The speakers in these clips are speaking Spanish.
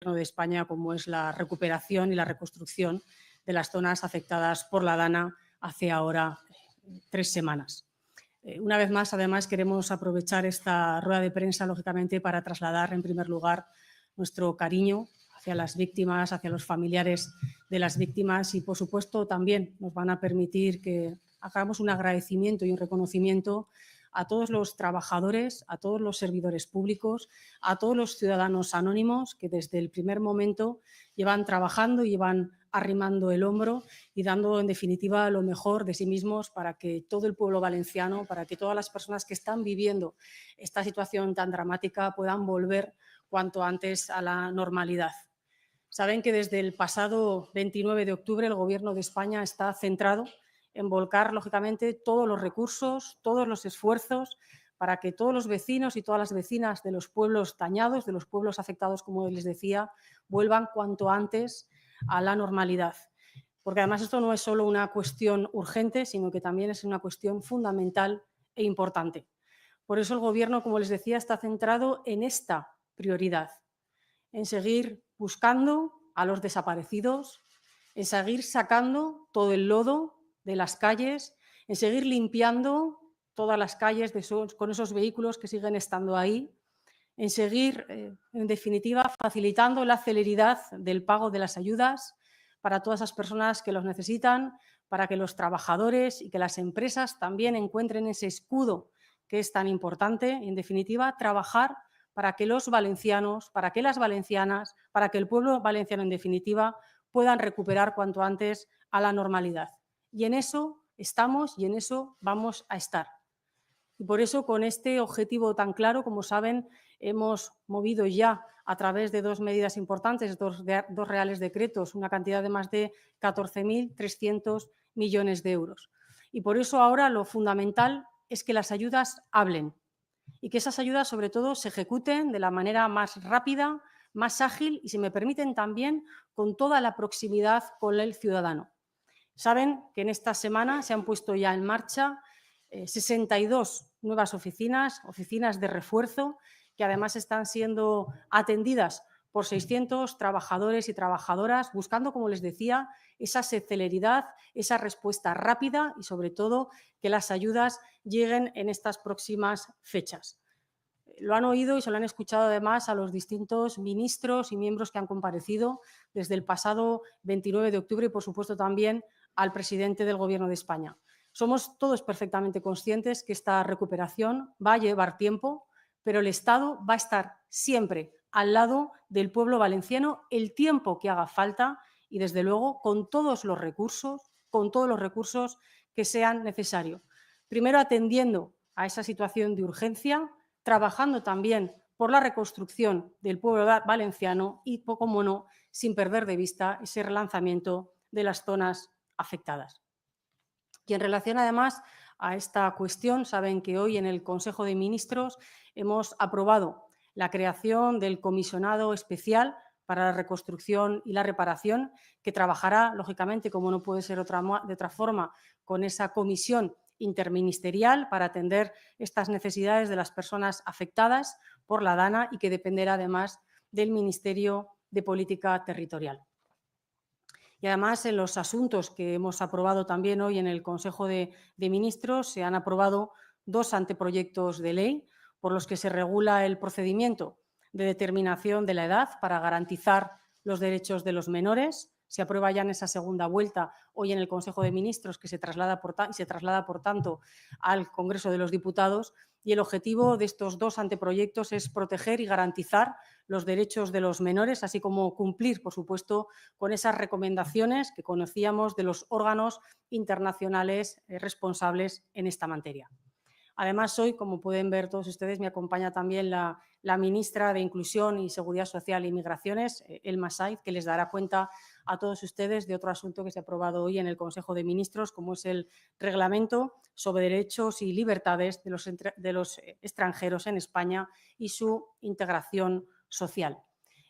Gobierno de España, como es la recuperación y la reconstrucción de las zonas afectadas por la DANA hace ahora 3 semanas. Una vez más, además, queremos aprovechar esta rueda de prensa, lógicamente, para trasladar, en primer lugar, nuestro cariño hacia las víctimas, hacia los familiares de las víctimas y, por supuesto, también nos van a permitir que hagamos un agradecimiento y un reconocimiento a todos los trabajadores, a todos los servidores públicos, a todos los ciudadanos anónimos que desde el primer momento llevan trabajando y llevan arrimando el hombro y dando, en definitiva, lo mejor de sí mismos para que todo el pueblo valenciano, para que todas las personas que están viviendo esta situación tan dramática puedan volver cuanto antes a la normalidad. Saben que desde el pasado 29 de octubre el Gobierno de España está centrado en volcar, lógicamente, todos los recursos, todos los esfuerzos para que todos los vecinos y todas las vecinas de los pueblos dañados, de los pueblos afectados, como les decía, vuelvan cuanto antes a la normalidad. Porque además esto no es solo una cuestión urgente, sino que también es una cuestión fundamental e importante. Por eso el Gobierno, como les decía, está centrado en esta prioridad, en seguir buscando a los desaparecidos, en seguir sacando todo el lodo de las calles, en seguir limpiando todas las calles con esos vehículos que siguen estando ahí, en seguir, en definitiva, facilitando la celeridad del pago de las ayudas para todas esas personas que los necesitan, para que los trabajadores y que las empresas también encuentren ese escudo que es tan importante y, en definitiva, trabajar para que los valencianos, para que las valencianas, para que el pueblo valenciano, en definitiva, puedan recuperar cuanto antes a la normalidad. Y en eso estamos y en eso vamos a estar. Y por eso, con este objetivo tan claro, como saben, hemos movido ya a través de 2 medidas importantes, dos reales decretos, una cantidad de más de 14.300 millones de euros. Y por eso ahora lo fundamental es que las ayudas hablen y que esas ayudas, sobre todo, se ejecuten de la manera más rápida, más ágil y, si me permiten, también con toda la proximidad con el ciudadano. Saben que en esta semana se han puesto ya en marcha 62 nuevas oficinas de refuerzo, que además están siendo atendidas por 600 trabajadores y trabajadoras, buscando, como les decía, esa celeridad, esa respuesta rápida y, sobre todo, que las ayudas lleguen en estas próximas fechas. Lo han oído y se lo han escuchado además a los distintos ministros y miembros que han comparecido desde el pasado 29 de octubre y, por supuesto, también al presidente del Gobierno de España. Somos todos perfectamente conscientes que esta recuperación va a llevar tiempo, pero el Estado va a estar siempre al lado del pueblo valenciano el tiempo que haga falta y, desde luego, con todos los recursos que sean necesarios. Primero, atendiendo a esa situación de urgencia, trabajando también por la reconstrucción del pueblo valenciano y, como no, sin perder de vista ese relanzamiento de las zonas afectadas. Y en relación, además, a esta cuestión, saben que hoy en el Consejo de Ministros hemos aprobado la creación del comisionado especial para la reconstrucción y la reparación, que trabajará, lógicamente, como no puede ser de otra forma, con esa comisión interministerial para atender estas necesidades de las personas afectadas por la DANA y que dependerá, además, del Ministerio de Política Territorial. Y además, en los asuntos que hemos aprobado también hoy en el Consejo de Ministros, se han aprobado 2 anteproyectos de ley por los que se regula el procedimiento de determinación de la edad para garantizar los derechos de los menores. Se aprueba ya en esa segunda vuelta hoy en el Consejo de Ministros, que se traslada, por tanto, al Congreso de los Diputados. Y el objetivo de estos 2 anteproyectos es proteger y garantizar los derechos de los menores, así como cumplir, por supuesto, con esas recomendaciones que conocíamos de los órganos internacionales responsables en esta materia. Además, hoy, como pueden ver todos ustedes, me acompaña también la ministra de Inclusión y Seguridad Social e Migraciones, Elma Saiz, que les dará cuenta a todos ustedes de otro asunto que se ha aprobado hoy en el Consejo de Ministros, como es el Reglamento sobre derechos y libertades de los extranjeros en España y su integración social.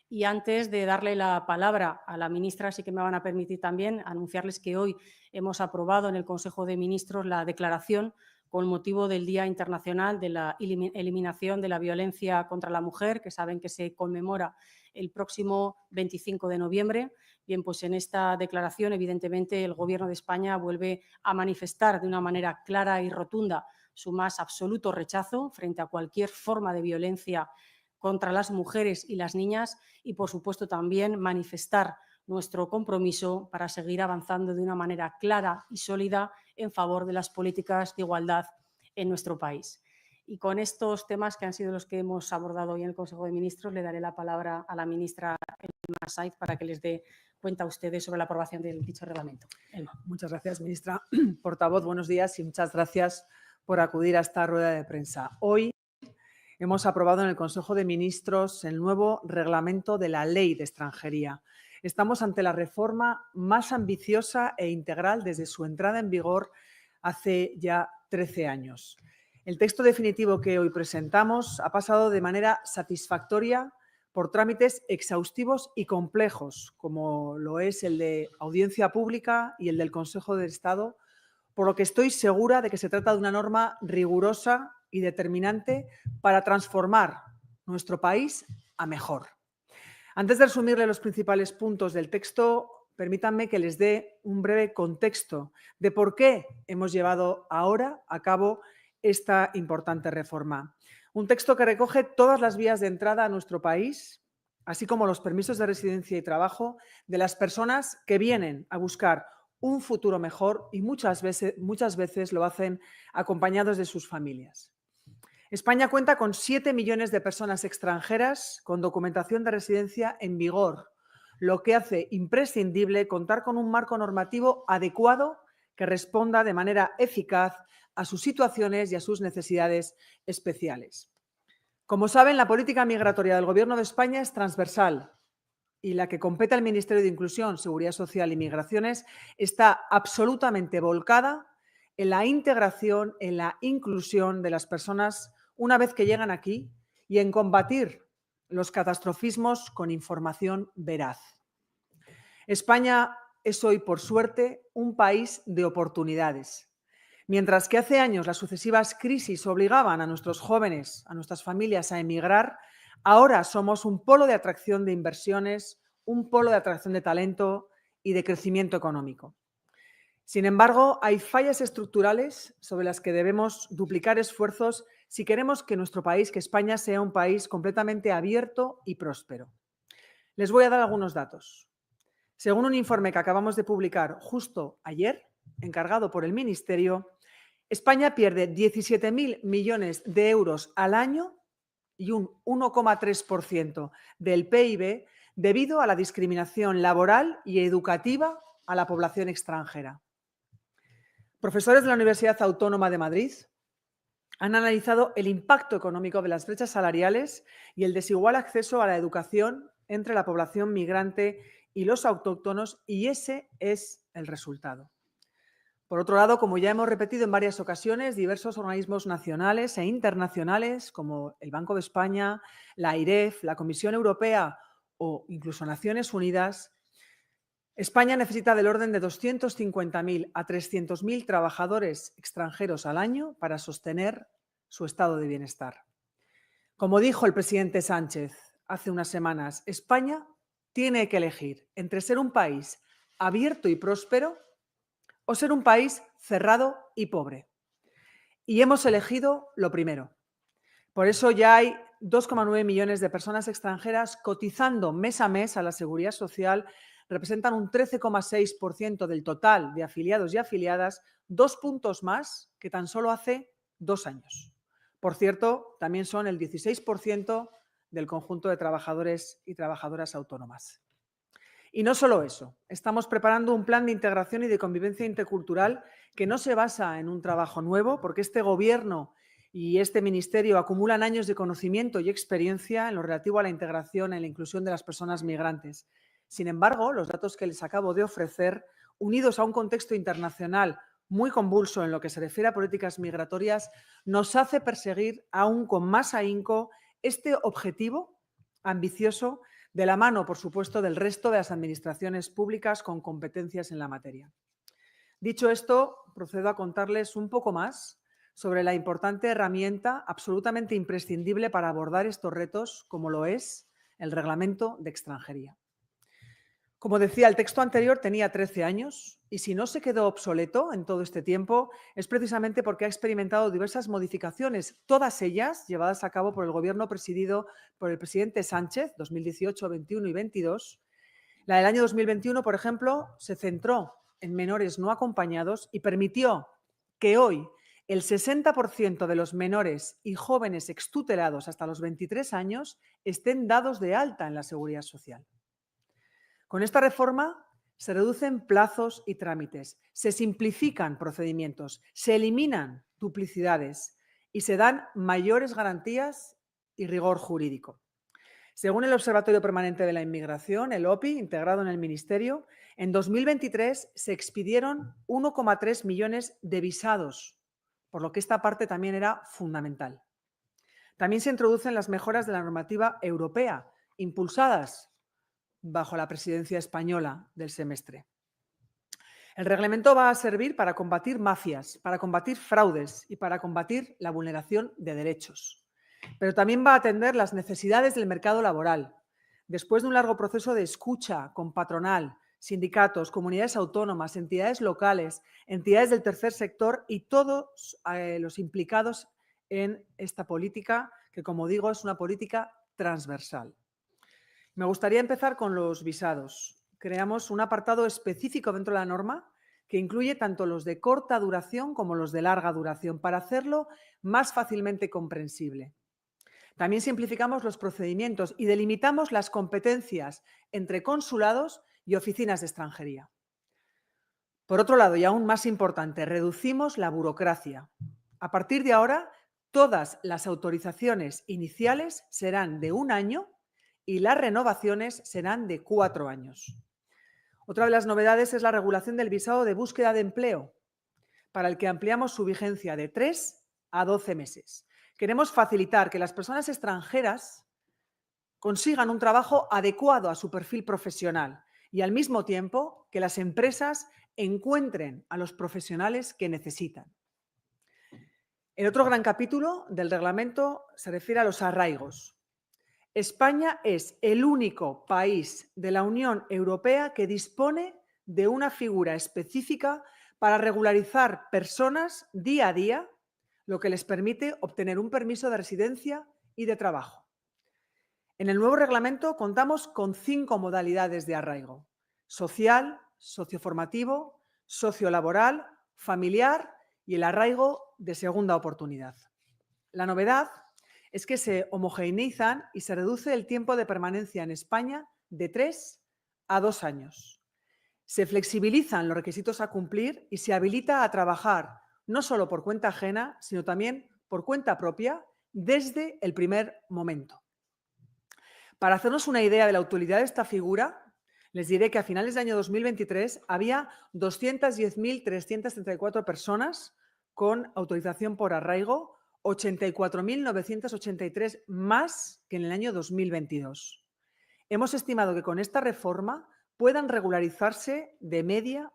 Y antes de darle la palabra a la ministra, sí que me van a permitir también anunciarles que hoy hemos aprobado en el Consejo de Ministros la declaración con motivo del Día Internacional de la Eliminación de la Violencia contra la Mujer, que saben que se conmemora el próximo 25 de noviembre. Bien, pues en esta declaración, evidentemente, el Gobierno de España vuelve a manifestar de una manera clara y rotunda su más absoluto rechazo frente a cualquier forma de violencia contra las mujeres y las niñas y, por supuesto, también manifestar nuestro compromiso para seguir avanzando de una manera clara y sólida en favor de las políticas de igualdad en nuestro país. Y con estos temas, que han sido los que hemos abordado hoy en el Consejo de Ministros, le daré la palabra a la ministra Elma Saiz para que les dé cuenta a ustedes sobre la aprobación del dicho reglamento. Elma. Muchas gracias, ministra. Portavoz, buenos días y muchas gracias por acudir a esta rueda de prensa. Hoy hemos aprobado en el Consejo de Ministros el nuevo reglamento de la Ley de Extranjería. Estamos ante la reforma más ambiciosa e integral desde su entrada en vigor hace ya 13 años. El texto definitivo que hoy presentamos ha pasado de manera satisfactoria por trámites exhaustivos y complejos, como lo es el de audiencia pública y el del Consejo de Estado, por lo que estoy segura de que se trata de una norma rigurosa y determinante para transformar nuestro país a mejor. Antes de resumirle los principales puntos del texto, permítanme que les dé un breve contexto de por qué hemos llevado ahora a cabo esta importante reforma. Un texto que recoge todas las vías de entrada a nuestro país, así como los permisos de residencia y trabajo de las personas que vienen a buscar un futuro mejor y muchas veces lo hacen acompañados de sus familias. España cuenta con 7 millones de personas extranjeras con documentación de residencia en vigor, lo que hace imprescindible contar con un marco normativo adecuado que responda de manera eficaz a sus situaciones y a sus necesidades especiales. Como saben, la política migratoria del Gobierno de España es transversal y la que compete al Ministerio de Inclusión, Seguridad Social y Migraciones está absolutamente volcada en la integración, en la inclusión de las personas una vez que llegan aquí y en combatir los catastrofismos con información veraz. España es hoy, por suerte, un país de oportunidades. Mientras que hace años las sucesivas crisis obligaban a nuestros jóvenes, a nuestras familias a emigrar, ahora somos un polo de atracción de inversiones, un polo de atracción de talento y de crecimiento económico. Sin embargo, hay fallas estructurales sobre las que debemos duplicar esfuerzos si queremos que nuestro país, que España, sea un país completamente abierto y próspero. Les voy a dar algunos datos. Según un informe que acabamos de publicar justo ayer, encargado por el Ministerio, España pierde 17.000 millones de euros al año y un 1,3% del PIB debido a la discriminación laboral y educativa a la población extranjera. Profesores de la Universidad Autónoma de Madrid han analizado el impacto económico de las brechas salariales y el desigual acceso a la educación entre la población migrante y los autóctonos, y ese es el resultado. Por otro lado, como ya hemos repetido en varias ocasiones, diversos organismos nacionales e internacionales, como el Banco de España, la AIREF, la Comisión Europea o incluso Naciones Unidas, España necesita del orden de 250.000 a 300.000 trabajadores extranjeros al año para sostener su estado de bienestar. Como dijo el presidente Sánchez hace unas semanas, España tiene que elegir entre ser un país abierto y próspero o ser un país cerrado y pobre. Y hemos elegido lo primero. Por eso ya hay 2,9 millones de personas extranjeras cotizando mes a mes a la Seguridad Social, representan un 13,6% del total de afiliados y afiliadas, 2 puntos más que tan solo hace 2 años. Por cierto, también son el 16% del conjunto de trabajadores y trabajadoras autónomas. Y no solo eso, estamos preparando un plan de integración y de convivencia intercultural que no se basa en un trabajo nuevo, porque este Gobierno y este Ministerio acumulan años de conocimiento y experiencia en lo relativo a la integración y la inclusión de las personas migrantes. Sin embargo, los datos que les acabo de ofrecer, unidos a un contexto internacional muy convulso en lo que se refiere a políticas migratorias, nos hace perseguir aún con más ahínco este objetivo ambicioso de la mano, por supuesto, del resto de las administraciones públicas con competencias en la materia. Dicho esto, procedo a contarles un poco más sobre la importante herramienta absolutamente imprescindible para abordar estos retos, como lo es el Reglamento de Extranjería. Como decía, el texto anterior tenía 13 años y si no se quedó obsoleto en todo este tiempo es precisamente porque ha experimentado diversas modificaciones, todas ellas llevadas a cabo por el Gobierno presidido por el presidente Sánchez, 2018, 21 y 22. La del año 2021, por ejemplo, se centró en menores no acompañados y permitió que hoy el 60% de los menores y jóvenes extutelados hasta los 23 años estén dados de alta en la Seguridad Social. Con esta reforma se reducen plazos y trámites, se simplifican procedimientos, se eliminan duplicidades y se dan mayores garantías y rigor jurídico. Según el Observatorio Permanente de la Inmigración, el OPI, integrado en el Ministerio, en 2023 se expidieron 1,3 millones de visados, por lo que esta parte también era fundamental. También se introducen las mejoras de la normativa europea, impulsadas bajo la presidencia española del semestre. El reglamento va a servir para combatir mafias, para combatir fraudes y para combatir la vulneración de derechos. Pero también va a atender las necesidades del mercado laboral. Después de un largo proceso de escucha con patronal, sindicatos, comunidades autónomas, entidades locales, entidades del tercer sector y todos los implicados en esta política, que como digo es una política transversal. Me gustaría empezar con los visados. Creamos un apartado específico dentro de la norma que incluye tanto los de corta duración como los de larga duración para hacerlo más fácilmente comprensible. También simplificamos los procedimientos y delimitamos las competencias entre consulados y oficinas de extranjería. Por otro lado, y aún más importante, reducimos la burocracia. A partir de ahora, todas las autorizaciones iniciales serán de 1 año y las renovaciones serán de 4 años. Otra de las novedades es la regulación del visado de búsqueda de empleo, para el que ampliamos su vigencia de 3 a 12 meses. Queremos facilitar que las personas extranjeras consigan un trabajo adecuado a su perfil profesional y al mismo tiempo que las empresas encuentren a los profesionales que necesitan. El otro gran capítulo del reglamento se refiere a los arraigos. España es el único país de la Unión Europea que dispone de una figura específica para regularizar personas día a día, lo que les permite obtener un permiso de residencia y de trabajo. En el nuevo reglamento contamos con 5 modalidades de arraigo: social, socioformativo, sociolaboral, familiar y el arraigo de segunda oportunidad. La novedad es que se homogeneizan y se reduce el tiempo de permanencia en España de 3 a 2 años. Se flexibilizan los requisitos a cumplir y se habilita a trabajar no solo por cuenta ajena, sino también por cuenta propia desde el primer momento. Para hacernos una idea de la utilidad de esta figura, les diré que a finales del año 2023 había 210.334 personas con autorización por arraigo, 84.983 más que en el año 2022. Hemos estimado que con esta reforma puedan regularizarse de media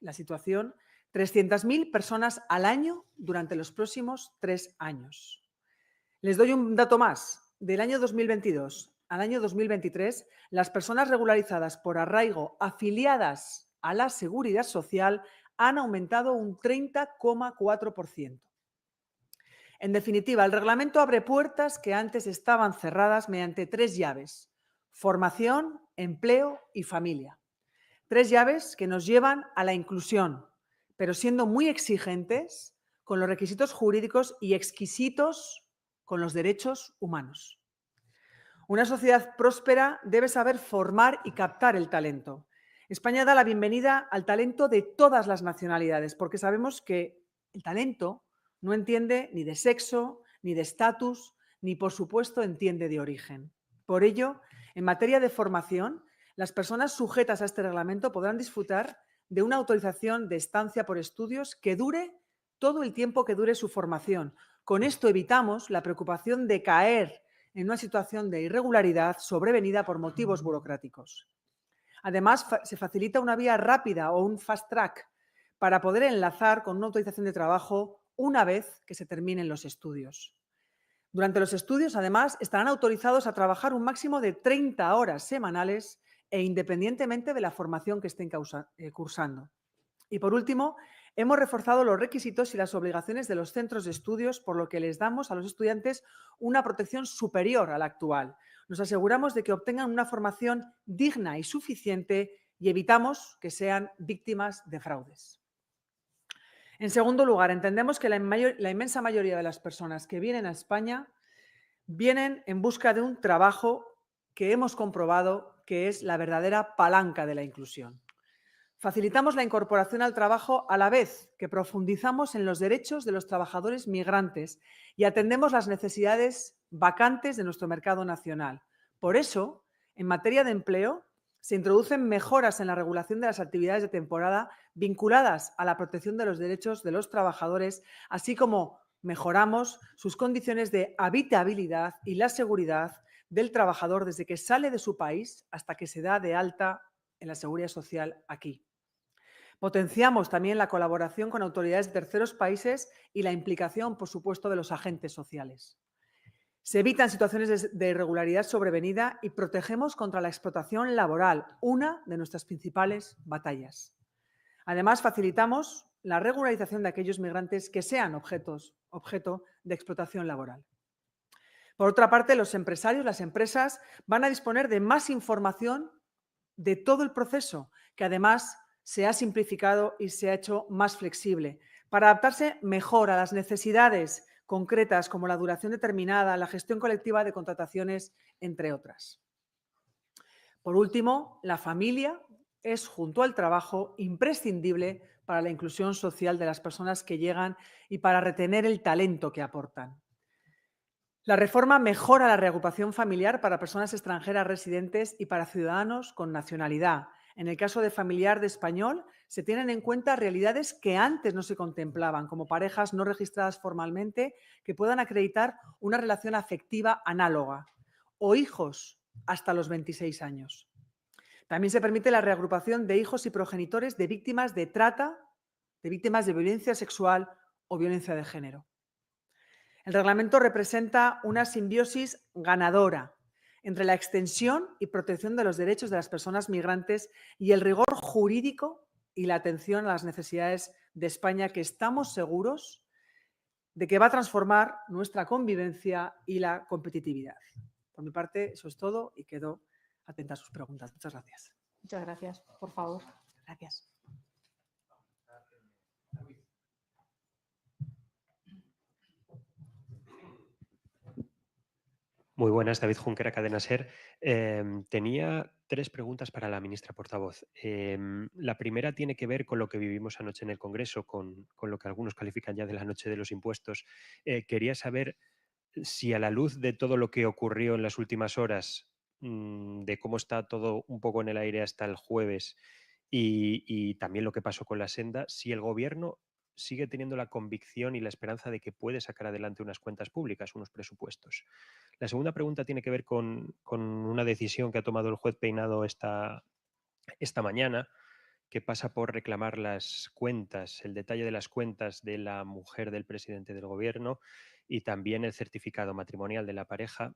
la situación 300.000 personas al año durante los próximos 3 años. Les doy un dato más. Del año 2022 al año 2023, las personas regularizadas por arraigo afiliadas a la Seguridad Social han aumentado un 30,4%. En definitiva, el reglamento abre puertas que antes estaban cerradas mediante 3 llaves: formación, empleo y familia. 3 llaves que nos llevan a la inclusión, pero siendo muy exigentes con los requisitos jurídicos y exquisitos con los derechos humanos. Una sociedad próspera debe saber formar y captar el talento. España da la bienvenida al talento de todas las nacionalidades, porque sabemos que el talento no entiende ni de sexo, ni de estatus, ni por supuesto entiende de origen. Por ello, en materia de formación, las personas sujetas a este reglamento podrán disfrutar de una autorización de estancia por estudios que dure todo el tiempo que dure su formación. Con esto evitamos la preocupación de caer en una situación de irregularidad sobrevenida por motivos burocráticos. Además, se facilita una vía rápida o un fast track para poder enlazar con una autorización de trabajo una vez que se terminen los estudios. Durante los estudios, además, estarán autorizados a trabajar un máximo de 30 horas semanales e independientemente de la formación que estén cursando. Y por último, hemos reforzado los requisitos y las obligaciones de los centros de estudios, por lo que les damos a los estudiantes una protección superior a la actual. Nos aseguramos de que obtengan una formación digna y suficiente y evitamos que sean víctimas de fraudes. En segundo lugar, entendemos que la inmensa mayoría de las personas que vienen a España vienen en busca de un trabajo que hemos comprobado que es la verdadera palanca de la inclusión. Facilitamos la incorporación al trabajo a la vez que profundizamos en los derechos de los trabajadores migrantes y atendemos las necesidades vacantes de nuestro mercado nacional. Por eso, en materia de empleo, se introducen mejoras en la regulación de las actividades de temporada vinculadas a la protección de los derechos de los trabajadores, así como mejoramos sus condiciones de habitabilidad y la seguridad del trabajador desde que sale de su país hasta que se da de alta en la Seguridad Social aquí. Potenciamos también la colaboración con autoridades de terceros países y la implicación, por supuesto, de los agentes sociales. Se evitan situaciones de irregularidad sobrevenida y protegemos contra la explotación laboral, una de nuestras principales batallas. Además, facilitamos la regularización de aquellos migrantes que sean objeto de explotación laboral. Por otra parte, los empresarios, las empresas, van a disponer de más información de todo el proceso, que además se ha simplificado y se ha hecho más flexible, para adaptarse mejor a las necesidades concretas como la duración determinada, la gestión colectiva de contrataciones, entre otras. Por último, la familia es, junto al trabajo, imprescindible para la inclusión social de las personas que llegan y para retener el talento que aportan. La reforma mejora la reagrupación familiar para personas extranjeras residentes y para ciudadanos con nacionalidad. En el caso de familiar de español, se tienen en cuenta realidades que antes no se contemplaban, como parejas no registradas formalmente que puedan acreditar una relación afectiva análoga o hijos hasta los 26 años. También se permite la reagrupación de hijos y progenitores de víctimas de trata, de víctimas de violencia sexual o violencia de género. El reglamento representa una simbiosis ganadora entre la extensión y protección de los derechos de las personas migrantes y el rigor jurídico y la atención a las necesidades de España, que estamos seguros de que va a transformar nuestra convivencia y la competitividad. Por mi parte, eso es todo y quedo atenta a sus preguntas. Muchas gracias. Muchas gracias. Por favor. Gracias. Muy buenas, David Junquera, Cadena SER. Tenía 3 preguntas para la ministra portavoz. La primera tiene que ver con lo que vivimos anoche en el Congreso, con lo que algunos califican ya de la noche de los impuestos. Quería saber si, a la luz de todo lo que ocurrió en las últimas horas, de cómo está todo un poco en el aire hasta el jueves y también lo que pasó con la Senda, si el Gobierno sigue teniendo la convicción y la esperanza de que puede sacar adelante unas cuentas públicas, unos presupuestos. La segunda pregunta tiene que ver con una decisión que ha tomado el juez Peinado esta mañana, que pasa por reclamar las cuentas, el detalle de las cuentas de la mujer del presidente del Gobierno y también el certificado matrimonial de la pareja.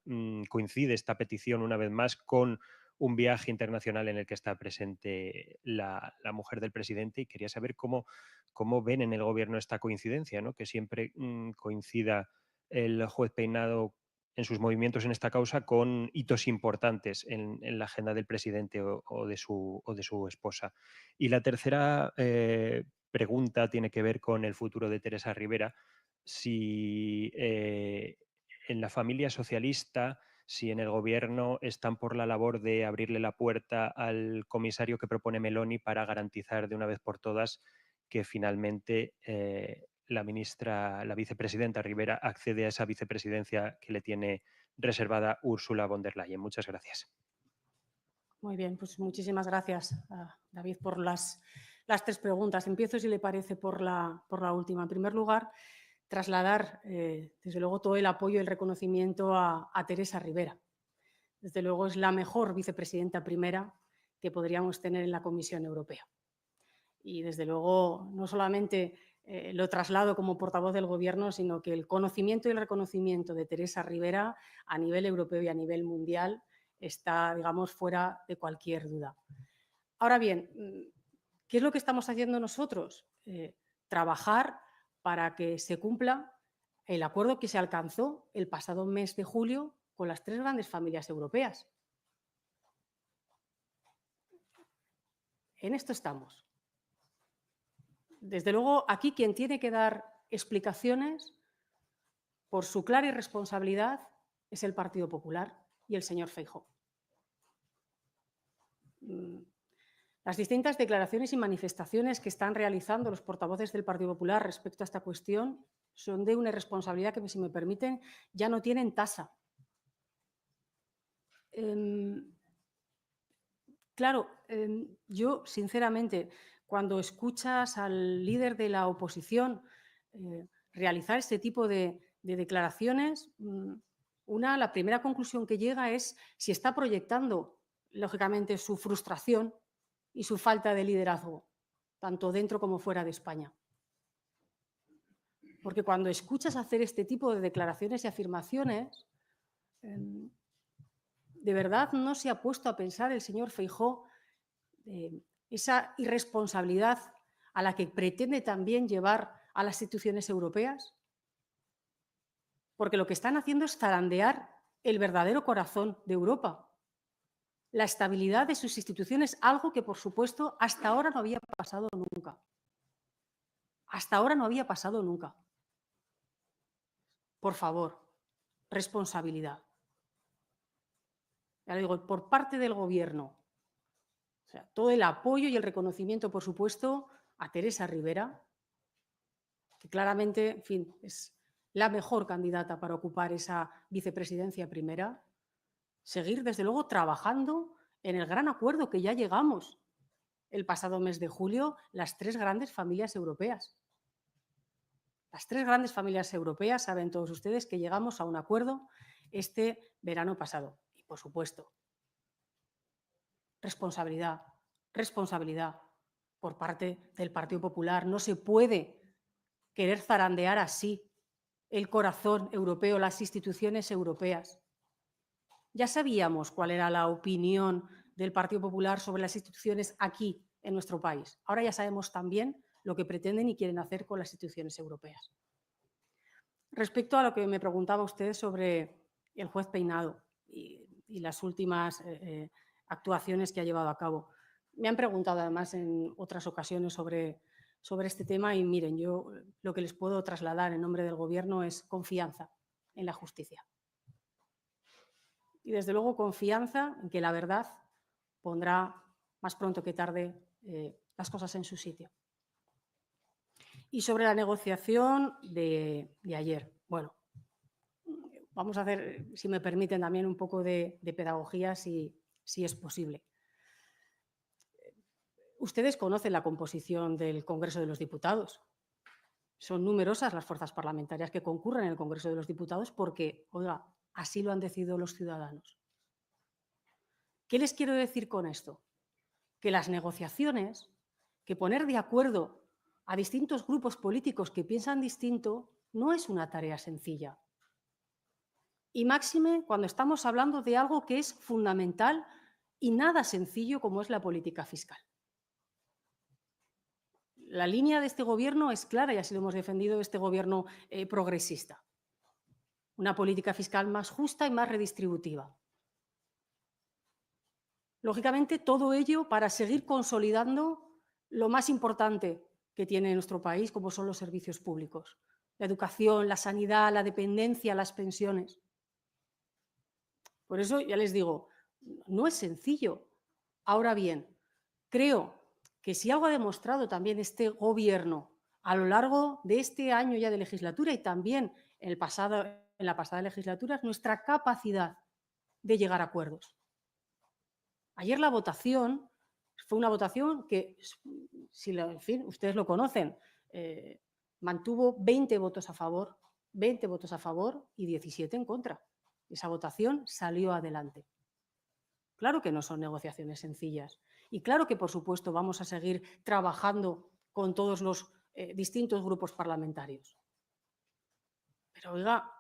Coincide esta petición una vez más con un viaje internacional en el que está presente la mujer del presidente, y quería saber cómo ven en el Gobierno esta coincidencia, ¿no? Que siempre coincida el juez Peinado en sus movimientos en esta causa con hitos importantes en la agenda del presidente o de su esposa. Y la tercera pregunta tiene que ver con el futuro de Teresa Rivera. Si en la familia socialista, si en el Gobierno están por la labor de abrirle la puerta al comisario que propone Meloni para garantizar de una vez por todas que finalmente la vicepresidenta Rivera accede a esa vicepresidencia que le tiene reservada Ursula von der Leyen. Muchas gracias. Muy bien, pues muchísimas gracias, David, por las 3 preguntas. Empiezo, si le parece, por la última. En primer lugar, trasladar, desde luego, todo el apoyo y el reconocimiento a Teresa Rivera. Desde luego, es la mejor vicepresidenta primera que podríamos tener en la Comisión Europea. Y, desde luego, no solamente lo traslado como portavoz del Gobierno, sino que el conocimiento y el reconocimiento de Teresa Rivera a nivel europeo y a nivel mundial está, digamos, fuera de cualquier duda. Ahora bien, ¿qué es lo que estamos haciendo nosotros? Trabajar para que se cumpla el acuerdo que se alcanzó el pasado mes de julio con las 3 grandes familias europeas. En esto estamos. Desde luego, aquí quien tiene que dar explicaciones por su clara irresponsabilidad es el Partido Popular y el señor Feijóo. Las distintas declaraciones y manifestaciones que están realizando los portavoces del Partido Popular respecto a esta cuestión son de una irresponsabilidad que, si me permiten, ya no tienen tasa. Claro, yo, sinceramente, cuando escuchas al líder de la oposición realizar este tipo de declaraciones, la primera conclusión que llega es si está proyectando, lógicamente, su frustración y su falta de liderazgo, tanto dentro como fuera de España. Porque cuando escuchas hacer este tipo de declaraciones y afirmaciones, ¿de verdad no se ha puesto a pensar el señor Feijóo esa irresponsabilidad a la que pretende también llevar a las instituciones europeas? Porque lo que están haciendo es zarandear el verdadero corazón de Europa, la estabilidad de sus instituciones, algo que, por supuesto, hasta ahora no había pasado nunca. Hasta ahora no había pasado nunca. Por favor, responsabilidad. Ya lo digo, por parte del Gobierno. O sea, todo el apoyo y el reconocimiento, por supuesto, a Teresa Rivera, que claramente, en fin, es la mejor candidata para ocupar esa vicepresidencia primera. Seguir, desde luego, trabajando en el gran acuerdo que ya llegamos el pasado mes de julio, las 3 grandes familias europeas. Las 3 grandes familias europeas, saben todos ustedes que llegamos a un acuerdo este verano pasado. Y, por supuesto, responsabilidad por parte del Partido Popular. No se puede querer zarandear así el corazón europeo, las instituciones europeas. Ya sabíamos cuál era la opinión del Partido Popular sobre las instituciones aquí, en nuestro país. Ahora ya sabemos también lo que pretenden y quieren hacer con las instituciones europeas. Respecto a lo que me preguntaba usted sobre el juez Peinado y las últimas actuaciones que ha llevado a cabo. Me han preguntado además en otras ocasiones sobre este tema y miren, yo lo que les puedo trasladar en nombre del Gobierno es confianza en la justicia. Y desde luego confianza en que la verdad pondrá más pronto que tarde las cosas en su sitio. Y sobre la negociación de ayer, bueno, vamos a hacer, si me permiten, también un poco de pedagogía, si es posible. Ustedes conocen la composición del Congreso de los Diputados. Son numerosas las fuerzas parlamentarias que concurren en el Congreso de los Diputados porque, oiga, así lo han decidido los ciudadanos. ¿Qué les quiero decir con esto? Que las negociaciones, que poner de acuerdo a distintos grupos políticos que piensan distinto, no es una tarea sencilla. Y máxime cuando estamos hablando de algo que es fundamental y nada sencillo como es la política fiscal. La línea de este Gobierno es clara y así lo hemos defendido este Gobierno progresista. Una política fiscal más justa y más redistributiva. Lógicamente, todo ello para seguir consolidando lo más importante que tiene nuestro país, como son los servicios públicos. La educación, la sanidad, la dependencia, las pensiones. Por eso, ya les digo, no es sencillo. Ahora bien, creo que si algo ha demostrado también este Gobierno a lo largo de este año ya de legislatura y también en la pasada legislatura es nuestra capacidad de llegar a acuerdos. Ayer la votación fue una votación que, en fin, ustedes lo conocen, mantuvo 20 votos a favor y 17 en contra. Esa votación salió adelante. Claro que no son negociaciones sencillas y claro que, por supuesto, vamos a seguir trabajando con todos los distintos grupos parlamentarios. Pero, oiga,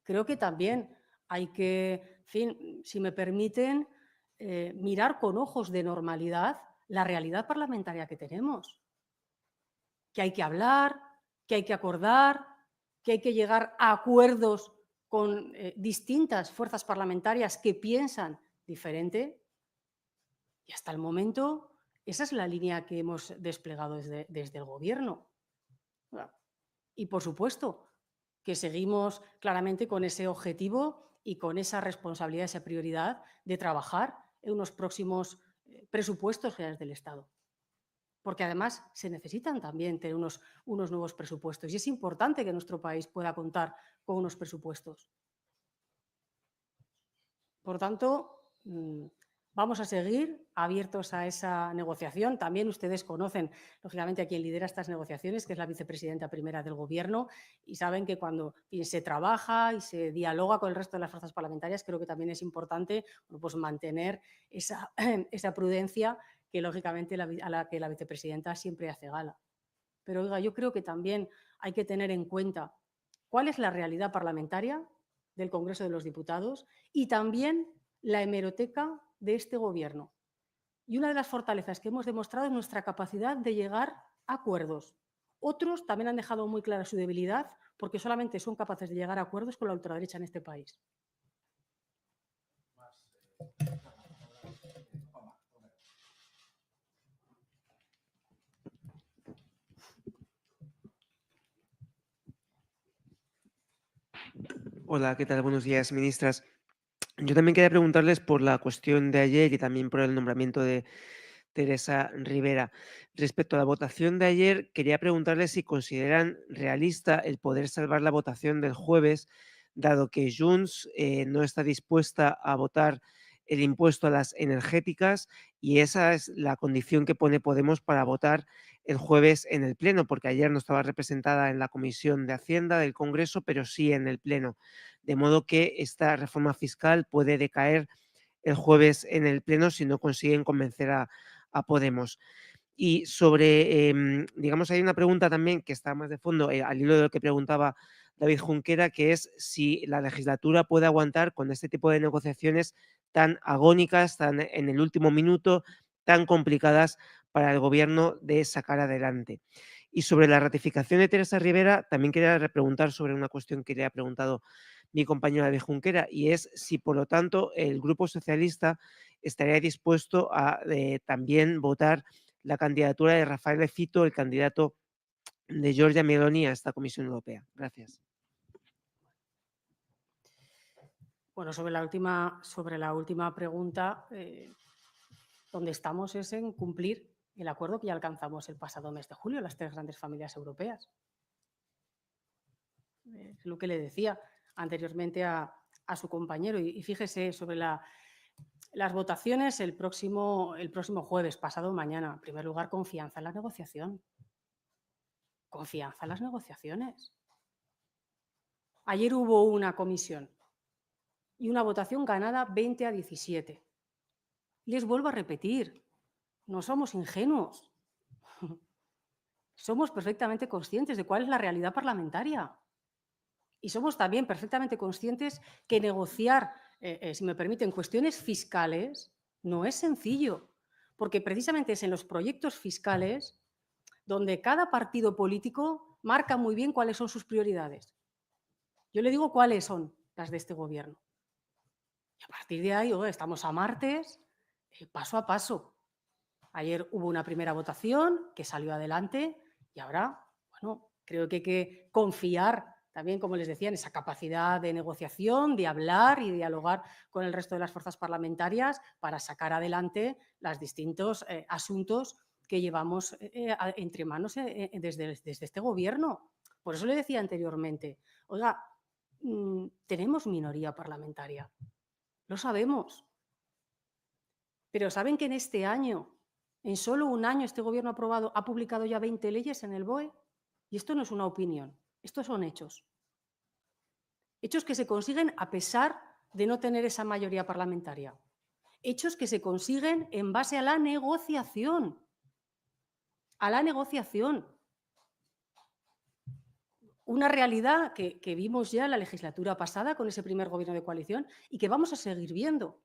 creo que también hay que, en fin, si me permiten, mirar con ojos de normalidad la realidad parlamentaria que tenemos. Que hay que hablar, que hay que acordar, que hay que llegar a acuerdos con distintas fuerzas parlamentarias que piensan diferente. Y hasta el momento, esa es la línea que hemos desplegado desde el Gobierno. Y, por supuesto, que seguimos claramente con ese objetivo y con esa responsabilidad, esa prioridad de trabajar en unos próximos presupuestos generales del Estado. Porque además se necesitan también tener unos nuevos presupuestos y es importante que nuestro país pueda contar con unos presupuestos. Por tanto, vamos a seguir abiertos a esa negociación. También ustedes conocen, lógicamente, a quien lidera estas negociaciones, que es la vicepresidenta primera del Gobierno, y saben que cuando se trabaja y se dialoga con el resto de las fuerzas parlamentarias, creo que también es importante pues, mantener esa prudencia que, lógicamente, a la que la vicepresidenta siempre hace gala. Pero, oiga, yo creo que también hay que tener en cuenta cuál es la realidad parlamentaria del Congreso de los Diputados y también la hemeroteca de este Gobierno. Y una de las fortalezas que hemos demostrado es nuestra capacidad de llegar a acuerdos. Otros también han dejado muy clara su debilidad porque solamente son capaces de llegar a acuerdos con la ultraderecha en este país. Hola, ¿qué tal? Buenos días, ministras. Yo también quería preguntarles por la cuestión de ayer y también por el nombramiento de Teresa Rivera. Respecto a la votación de ayer, quería preguntarles si consideran realista el poder salvar la votación del jueves, dado que Junts no está dispuesta a votar el impuesto a las energéticas y esa es la condición que pone Podemos para votar el jueves en el Pleno, porque ayer no estaba representada en la Comisión de Hacienda del Congreso, pero sí en el Pleno. De modo que esta reforma fiscal puede decaer el jueves en el Pleno si no consiguen convencer a Podemos. Y sobre, digamos, hay una pregunta también que está más de fondo, al hilo de lo que preguntaba David Junquera, que es si la legislatura puede aguantar con este tipo de negociaciones tan agónicas, tan en el último minuto, tan complicadas para el Gobierno de sacar adelante. Y sobre la ratificación de Teresa Rivera, también quería preguntar sobre una cuestión que le ha preguntado mi compañero David Junquera, y es si, por lo tanto, el Grupo Socialista estaría dispuesto a también votar la candidatura de Rafael Fito, el candidato de Giorgia Meloni a esta Comisión Europea. Gracias. Bueno, sobre la última pregunta, donde estamos es en cumplir el acuerdo que ya alcanzamos el pasado mes de julio, las tres grandes familias europeas. Es lo que le decía anteriormente a su compañero. Y fíjese, sobre las votaciones el próximo jueves, pasado mañana. En primer lugar, confianza en la negociación. Confianza en las negociaciones. Ayer hubo una comisión y una votación ganada 20-17. Les vuelvo a repetir, no somos ingenuos. Somos perfectamente conscientes de cuál es la realidad parlamentaria. Y somos también perfectamente conscientes que negociar, si me permiten, cuestiones fiscales no es sencillo, porque precisamente es en los proyectos fiscales donde cada partido político marca muy bien cuáles son sus prioridades. Yo le digo cuáles son las de este Gobierno. Y a partir de ahí, estamos a martes, paso a paso. Ayer hubo una primera votación que salió adelante y ahora, bueno, creo que hay que confiar también, como les decía, en esa capacidad de negociación, de hablar y dialogar con el resto de las fuerzas parlamentarias para sacar adelante los distintos asuntos que llevamos entre manos desde este Gobierno. Por eso le decía anteriormente, oiga, tenemos minoría parlamentaria, lo sabemos, pero ¿saben que en este año, en solo un año, este Gobierno ha publicado ya 20 leyes en el BOE? Y esto no es una opinión, estos son hechos. Hechos que se consiguen a pesar de no tener esa mayoría parlamentaria. Hechos que se consiguen en base a la negociación. A la negociación. una realidad que vimos ya en la legislatura pasada con ese primer gobierno de coalición y que vamos a seguir viendo.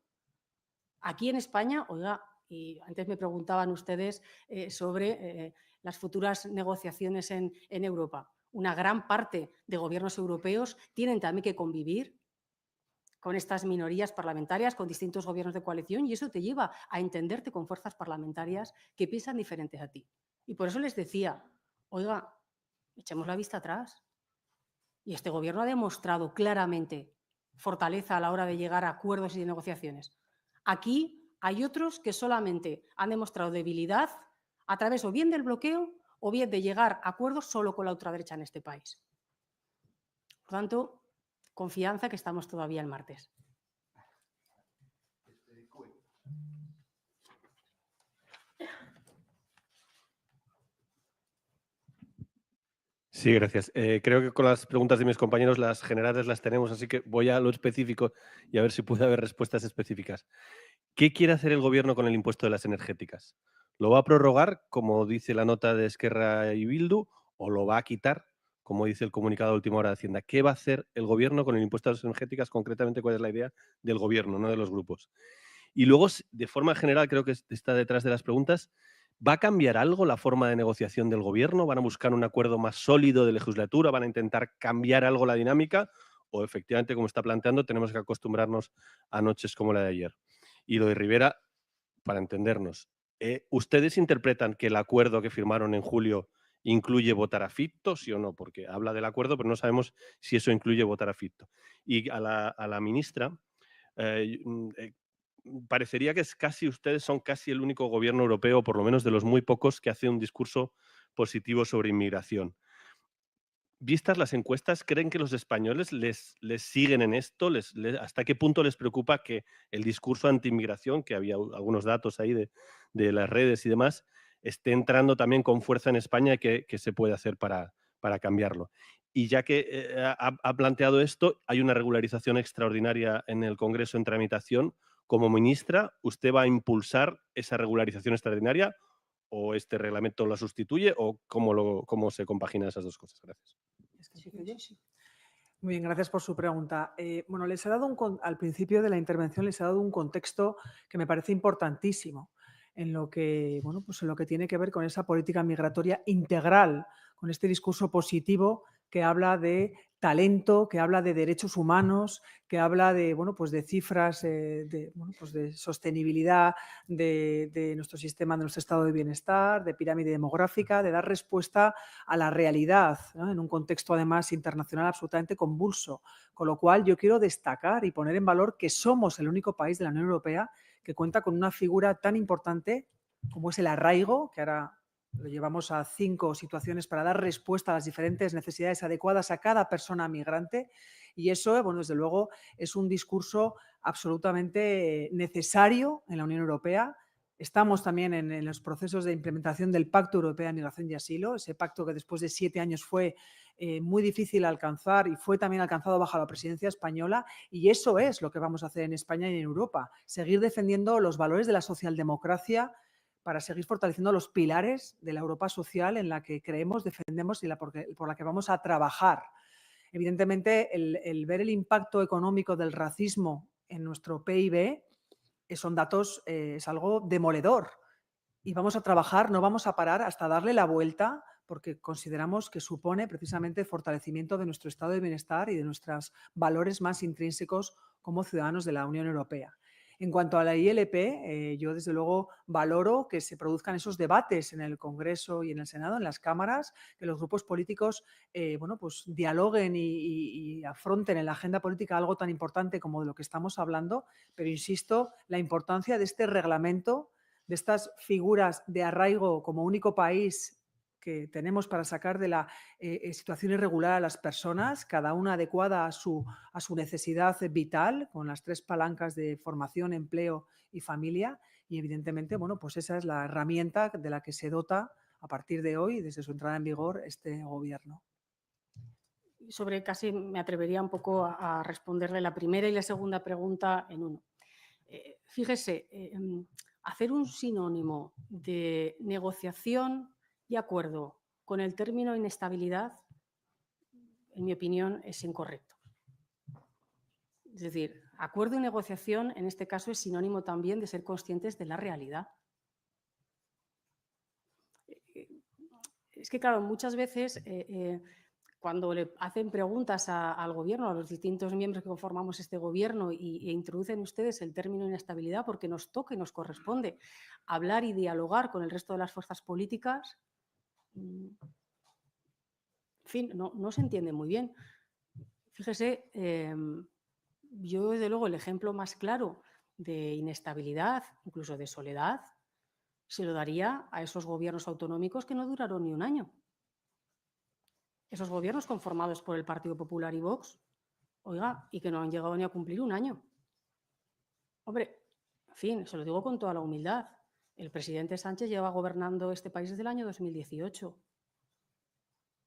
Aquí en España, oiga, y antes me preguntaban ustedes sobre las futuras negociaciones en Europa. Una gran parte de gobiernos europeos tienen también que convivir con estas minorías parlamentarias, con distintos gobiernos de coalición, y eso te lleva a entenderte con fuerzas parlamentarias que piensan diferentes a ti. Y por eso les decía, oiga, echemos la vista atrás. Y este gobierno ha demostrado claramente fortaleza a la hora de llegar a acuerdos y de negociaciones. Aquí hay otros que solamente han demostrado debilidad a través o bien del bloqueo o bien de llegar a acuerdos solo con la ultraderecha en este país. Por tanto, confianza que estamos todavía el martes. Sí, gracias. Creo que con las preguntas de mis compañeros las generales las tenemos, así que voy a lo específico y a ver si puede haber respuestas específicas. ¿Qué quiere hacer el Gobierno con el impuesto de las energéticas? ¿Lo va a prorrogar, como dice la nota de Esquerra y Bildu, o lo va a quitar, como dice el comunicado de última hora de Hacienda? ¿Qué va a hacer el Gobierno con el impuesto de las energéticas? Concretamente, ¿cuál es la idea del Gobierno, no de los grupos? Y luego, de forma general, creo que está detrás de las preguntas, ¿va a cambiar algo la forma de negociación del Gobierno? ¿Van a buscar un acuerdo más sólido de legislatura? ¿Van a intentar cambiar algo la dinámica? ¿O efectivamente, como está planteando, tenemos que acostumbrarnos a noches como la de ayer? Y lo de Rivera, para entendernos, ¿ustedes interpretan que el acuerdo que firmaron en julio incluye votar a Fitto, sí o no? Porque habla del acuerdo, pero no sabemos si eso incluye votar a Fitto. Y a la ministra, eh, parecería que ustedes son casi el único gobierno europeo, por lo menos de los muy pocos, que hace un discurso positivo sobre inmigración. Vistas las encuestas, ¿creen que los españoles les siguen en esto? ¿Hasta qué punto les preocupa que el discurso anti-inmigración, que había algunos datos ahí de las redes y demás, esté entrando también con fuerza en España y qué se puede hacer para cambiarlo? Y ya que ha planteado esto, hay una regularización extraordinaria en el Congreso en tramitación. Como ministra, ¿usted va a impulsar esa regularización extraordinaria o este reglamento lo sustituye o cómo se compaginan esas dos cosas? Gracias. Muy bien, gracias por su pregunta. Bueno, les he dado al principio de la intervención les he dado un contexto que me parece importantísimo en lo que, bueno, pues en lo que tiene que ver con esa política migratoria integral, con este discurso positivo que habla de talento, que habla de derechos humanos, que habla de, bueno, pues de cifras, pues de sostenibilidad de nuestro sistema, de nuestro estado de bienestar, de pirámide demográfica, de dar respuesta a la realidad, ¿no? En un contexto además internacional absolutamente convulso. Con lo cual yo quiero destacar y poner en valor que somos el único país de la Unión Europea que cuenta con una figura tan importante como es el arraigo, que ahora lo llevamos a 5 situaciones para dar respuesta a las diferentes necesidades adecuadas a cada persona migrante. Y eso, bueno, desde luego, es un discurso absolutamente necesario en la Unión Europea. Estamos también en los procesos de implementación del Pacto Europeo de Migración y Asilo, ese pacto que después de 7 años fue muy difícil alcanzar y fue también alcanzado bajo la presidencia española, y eso es lo que vamos a hacer en España y en Europa, seguir defendiendo los valores de la socialdemocracia para seguir fortaleciendo los pilares de la Europa social en la que creemos, defendemos y por la que vamos a trabajar. Evidentemente, el ver el impacto económico del racismo en nuestro PIB son datos, es algo demoledor. Y vamos a trabajar, no vamos a parar hasta darle la vuelta, porque consideramos que supone precisamente el fortalecimiento de nuestro estado de bienestar y de nuestros valores más intrínsecos como ciudadanos de la Unión Europea. En cuanto a la ILP, yo desde luego valoro que se produzcan esos debates en el Congreso y en el Senado, en las cámaras, que los grupos políticos bueno, pues dialoguen y afronten en la agenda política algo tan importante como de lo que estamos hablando, pero insisto, la importancia de este reglamento, de estas figuras de arraigo como único país que tenemos para sacar de la situación irregular a las personas, cada una adecuada a su necesidad vital, con las 3 palancas de formación, empleo y familia. Y evidentemente, bueno, pues esa es la herramienta de la que se dota a partir de hoy, desde su entrada en vigor, este gobierno. Sobre casi me atrevería un poco a responderle la primera y la segunda pregunta en uno. Fíjese, hacer un sinónimo de negociación y acuerdo con el término inestabilidad en mi opinión, es incorrecto. Es decir, acuerdo y negociación en este caso es sinónimo también de ser conscientes de la realidad. Es que, claro, muchas veces cuando le hacen preguntas al Gobierno, a los distintos miembros que conformamos este Gobierno e introducen ustedes el término inestabilidad porque nos toca y nos corresponde hablar y dialogar con el resto de las fuerzas políticas, en fin, no se entiende muy bien. Fíjese, yo desde luego el ejemplo más claro de inestabilidad, incluso de soledad, se lo daría a esos gobiernos autonómicos que no duraron ni un año. Esos gobiernos conformados por el Partido Popular y Vox, oiga, y que no han llegado ni a cumplir un año. Hombre, en fin, se lo digo con toda la humildad. El presidente Sánchez lleva gobernando este país desde el año 2018,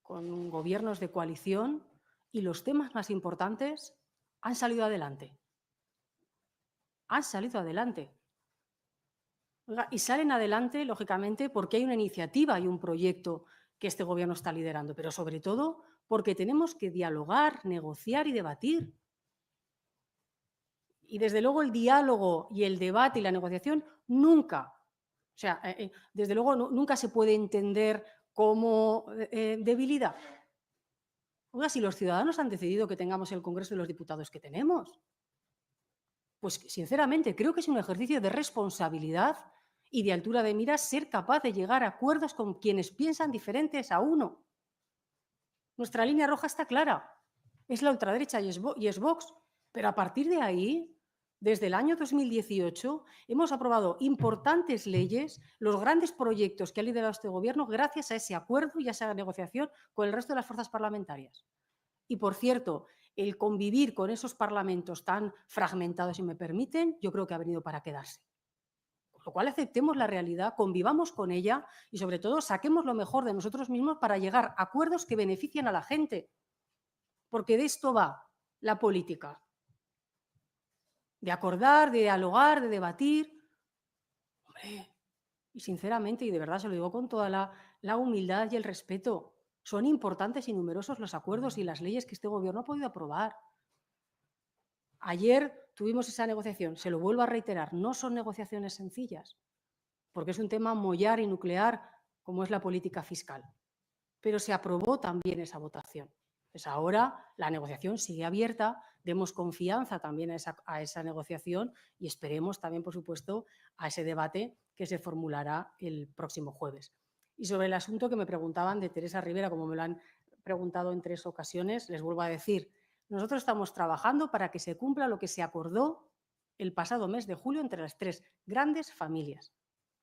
con gobiernos de coalición, y los temas más importantes han salido adelante. Han salido adelante. Oiga, y salen adelante, lógicamente, porque hay una iniciativa y un proyecto que este Gobierno está liderando, pero sobre todo porque tenemos que dialogar, negociar y debatir. Y desde luego el diálogo y el debate y la negociación nunca, o sea, desde luego nunca se puede entender como debilidad. Oiga, si los ciudadanos han decidido que tengamos el Congreso de los Diputados que tenemos, pues sinceramente creo que es un ejercicio de responsabilidad y de altura de miras ser capaz de llegar a acuerdos con quienes piensan diferentes a uno. Nuestra línea roja está clara, es la ultraderecha y es Vox, pero a partir de ahí, desde el año 2018, hemos aprobado importantes leyes, los grandes proyectos que ha liderado este Gobierno gracias a ese acuerdo y a esa negociación con el resto de las fuerzas parlamentarias. Y, por cierto, el convivir con esos parlamentos tan fragmentados, si me permiten, yo creo que ha venido para quedarse. Con lo cual, aceptemos la realidad, convivamos con ella y, sobre todo, saquemos lo mejor de nosotros mismos para llegar a acuerdos que beneficien a la gente. Porque de esto va la política. De acordar, de dialogar, de debatir. Hombre, y sinceramente, y de verdad se lo digo con toda la humildad y el respeto, son importantes y numerosos los acuerdos y las leyes que este Gobierno ha podido aprobar. Ayer tuvimos esa negociación, se lo vuelvo a reiterar, no son negociaciones sencillas, porque es un tema mollar y nuclear como es la política fiscal. Pero se aprobó también esa votación. Pues ahora la negociación sigue abierta, demos confianza también a esa negociación y esperemos también, por supuesto, a ese debate que se formulará el próximo jueves. Y sobre el asunto que me preguntaban de Teresa Rivera, como me lo han preguntado en 3 ocasiones, les vuelvo a decir, nosotros estamos trabajando para que se cumpla lo que se acordó el pasado mes de julio entre las 3 grandes familias.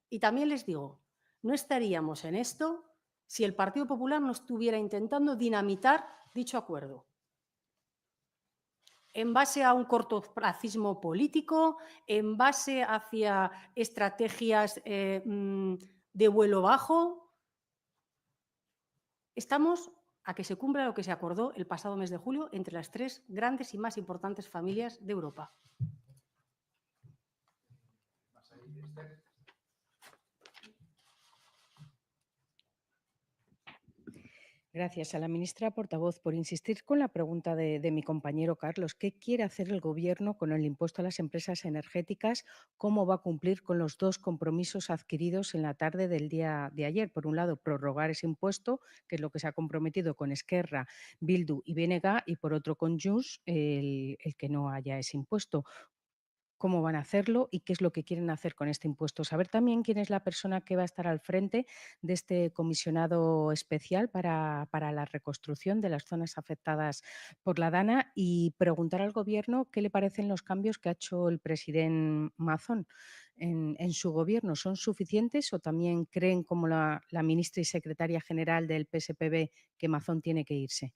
Y también les digo, no estaríamos en esto si el Partido Popular no estuviera intentando dinamitar dicho acuerdo. En base a un cortoplacismo político, en base hacia estrategias de vuelo bajo, estamos a que se cumpla lo que se acordó el pasado mes de julio entre las 3 grandes y más importantes familias de Europa. Gracias a la ministra portavoz por insistir con la pregunta de mi compañero Carlos. ¿Qué quiere hacer el Gobierno con el impuesto a las empresas energéticas? ¿Cómo va a cumplir con los 2 compromisos adquiridos en la tarde del día de ayer? Por un lado, prorrogar ese impuesto, que es lo que se ha comprometido con Esquerra, Bildu y BNG, y por otro con Junts, el que no haya ese impuesto. ¿Cómo van a hacerlo y qué es lo que quieren hacer con este impuesto? Saber también quién es la persona que va a estar al frente de este comisionado especial para la reconstrucción de las zonas afectadas por la DANA y preguntar al Gobierno qué le parecen los cambios que ha hecho el presidente Mazón en su Gobierno. ¿Son suficientes o también creen, como la ministra y secretaria general del PSPB, que Mazón tiene que irse?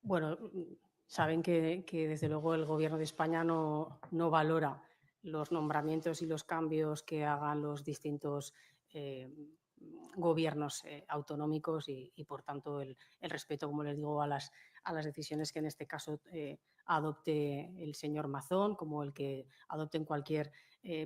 Bueno, saben que desde luego el Gobierno de España no valora los nombramientos y los cambios que hagan los distintos gobiernos autonómicos y, por tanto, el respeto, como les digo, a las decisiones que en este caso adopte el señor Mazón, como el que adopten cualquier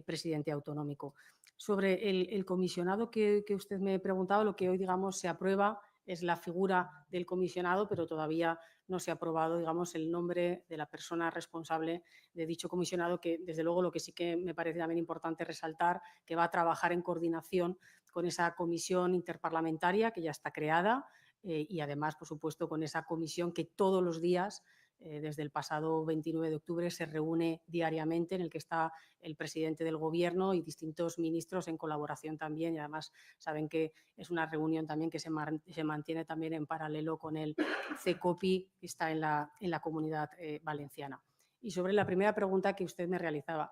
presidente autonómico. Sobre el comisionado que usted me preguntaba, lo que hoy, digamos, se aprueba es la figura del comisionado, pero todavía no se ha aprobado, digamos, el nombre de la persona responsable de dicho comisionado, que desde luego lo que sí que me parece también importante resaltar, que va a trabajar en coordinación con esa comisión interparlamentaria que ya está creada y además, por supuesto, con esa comisión que todos los días desde el pasado 29 de octubre se reúne diariamente, en el que está el presidente del Gobierno y distintos ministros en colaboración también, y además saben que es una reunión también que se mantiene también en paralelo con el CECOPI que está en la Comunidad Valenciana. Y sobre la primera pregunta que usted me realizaba,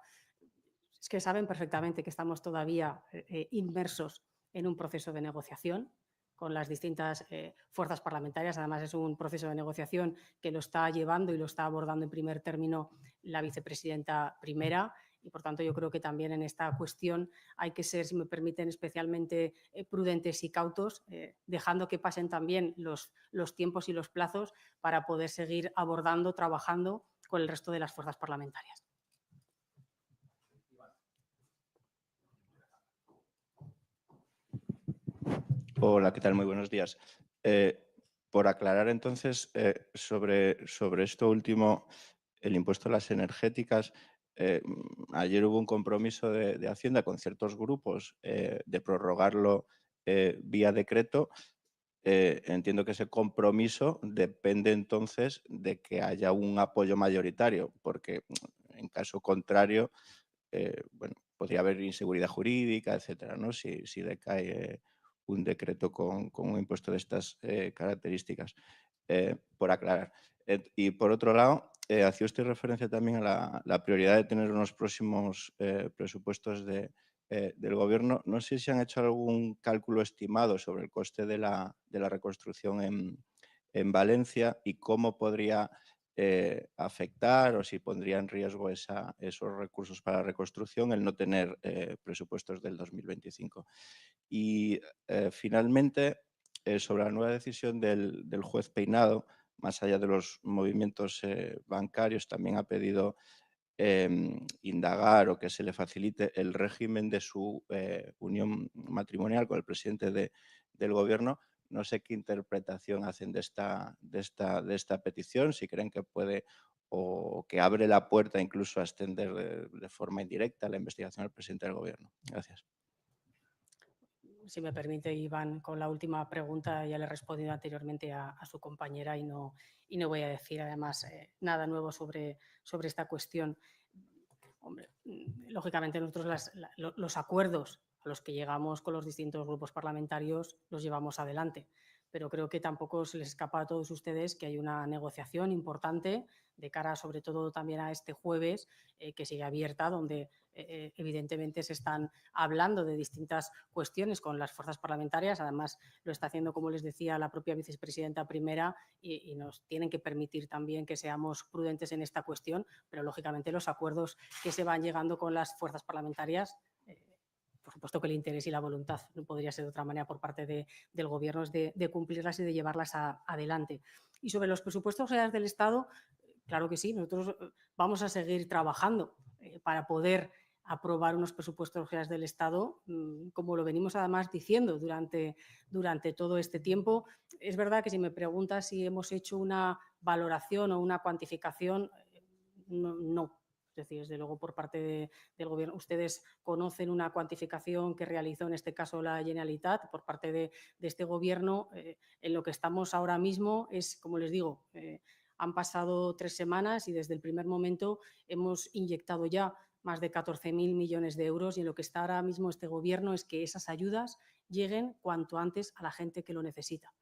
es que saben perfectamente que estamos todavía inmersos en un proceso de negociación con las distintas fuerzas parlamentarias. Además, es un proceso de negociación que lo está llevando y lo está abordando en primer término la vicepresidenta primera. Y, por tanto, yo creo que también en esta cuestión hay que ser, si me permiten, especialmente prudentes y cautos, dejando que pasen también los tiempos y los plazos para poder seguir abordando, trabajando con el resto de las fuerzas parlamentarias. Hola, ¿qué tal? Muy buenos días. Por aclarar entonces sobre esto último, el impuesto a las energéticas, ayer hubo un compromiso de Hacienda con ciertos grupos de prorrogarlo vía decreto. Entiendo que ese compromiso depende entonces de que haya un apoyo mayoritario, porque en caso contrario, bueno, podría haber inseguridad jurídica, etcétera, ¿no? Si decae un decreto con un impuesto de estas características, por aclarar. Y por otro lado, hacía usted referencia también a la prioridad de tener unos próximos presupuestos del Gobierno. No sé si han hecho algún cálculo estimado sobre el coste de la reconstrucción en Valencia y cómo podría afectar o si pondría en riesgo esos recursos para la reconstrucción el no tener presupuestos del 2025. Y finalmente, sobre la nueva decisión del juez Peinado, más allá de los movimientos bancarios, también ha pedido indagar o que se le facilite el régimen de su unión matrimonial con el presidente del Gobierno. No sé qué interpretación hacen de esta petición, si creen que puede o que abre la puerta incluso a extender de forma indirecta la investigación al presidente del Gobierno. Gracias. Si me permite, Iván, con la última pregunta ya le he respondido anteriormente a su compañera y no voy a decir además nada nuevo sobre esta cuestión. Hombre, lógicamente nosotros los acuerdos a los que llegamos con los distintos grupos parlamentarios los llevamos adelante, pero creo que tampoco se les escapa a todos ustedes que hay una negociación importante de cara sobre todo también a este jueves que sigue abierta, donde evidentemente se están hablando de distintas cuestiones con las fuerzas parlamentarias. Además, lo está haciendo, como les decía, la propia vicepresidenta primera y nos tienen que permitir también que seamos prudentes en esta cuestión, pero lógicamente los acuerdos que se van llegando con las fuerzas parlamentarias, por supuesto que el interés y la voluntad, no podría ser de otra manera por parte del Gobierno, es de cumplirlas y de llevarlas adelante. Y sobre los presupuestos generales del Estado, claro que sí, nosotros vamos a seguir trabajando para poder aprobar unos presupuestos generales del Estado, como lo venimos además diciendo durante todo este tiempo. Es verdad que si me preguntas si hemos hecho una valoración o una cuantificación, no. Es decir, desde luego por parte del Gobierno, ustedes conocen una cuantificación que realizó en este caso la Generalitat por parte de este Gobierno. En lo que estamos ahora mismo es, como les digo, han pasado 3 semanas y desde el primer momento hemos inyectado ya más de 14.000 millones de euros y en lo que está ahora mismo este Gobierno es que esas ayudas lleguen cuanto antes a la gente que lo necesita.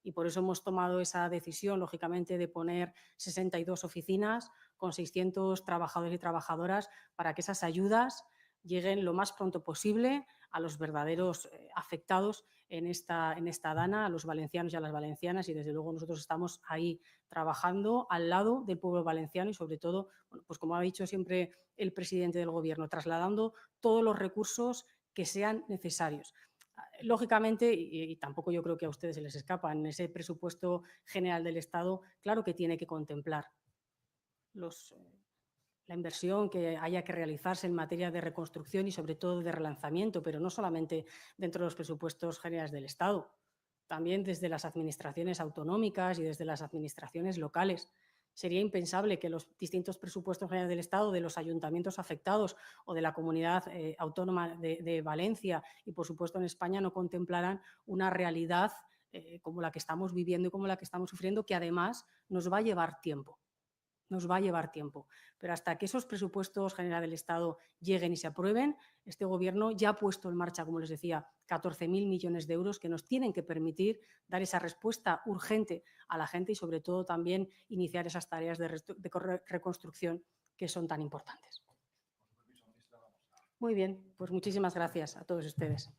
Y por eso hemos tomado esa decisión, lógicamente, de poner 62 oficinas con 600 trabajadores y trabajadoras para que esas ayudas lleguen lo más pronto posible a los verdaderos afectados en esta dana, a los valencianos y a las valencianas, y desde luego nosotros estamos ahí trabajando al lado del pueblo valenciano y sobre todo, bueno, pues como ha dicho siempre el presidente del Gobierno, trasladando todos los recursos que sean necesarios. Lógicamente, y tampoco yo creo que a ustedes se les escapa, en ese presupuesto general del Estado, claro que tiene que contemplar la inversión que haya que realizarse en materia de reconstrucción y sobre todo de relanzamiento, pero no solamente dentro de los presupuestos generales del Estado, también desde las administraciones autonómicas y desde las administraciones locales. Sería impensable que los distintos presupuestos generales del Estado, de los ayuntamientos afectados o de la comunidad autónoma de Valencia y, por supuesto, en España, no contemplaran una realidad como la que estamos viviendo y como la que estamos sufriendo, que además nos va a llevar tiempo. Nos va a llevar tiempo. Pero hasta que esos presupuestos generales del Estado lleguen y se aprueben, este Gobierno ya ha puesto en marcha, como les decía, 14.000 millones de euros que nos tienen que permitir dar esa respuesta urgente a la gente y, sobre todo, también iniciar esas tareas de reconstrucción que son tan importantes. Muy bien, pues muchísimas gracias a todos ustedes.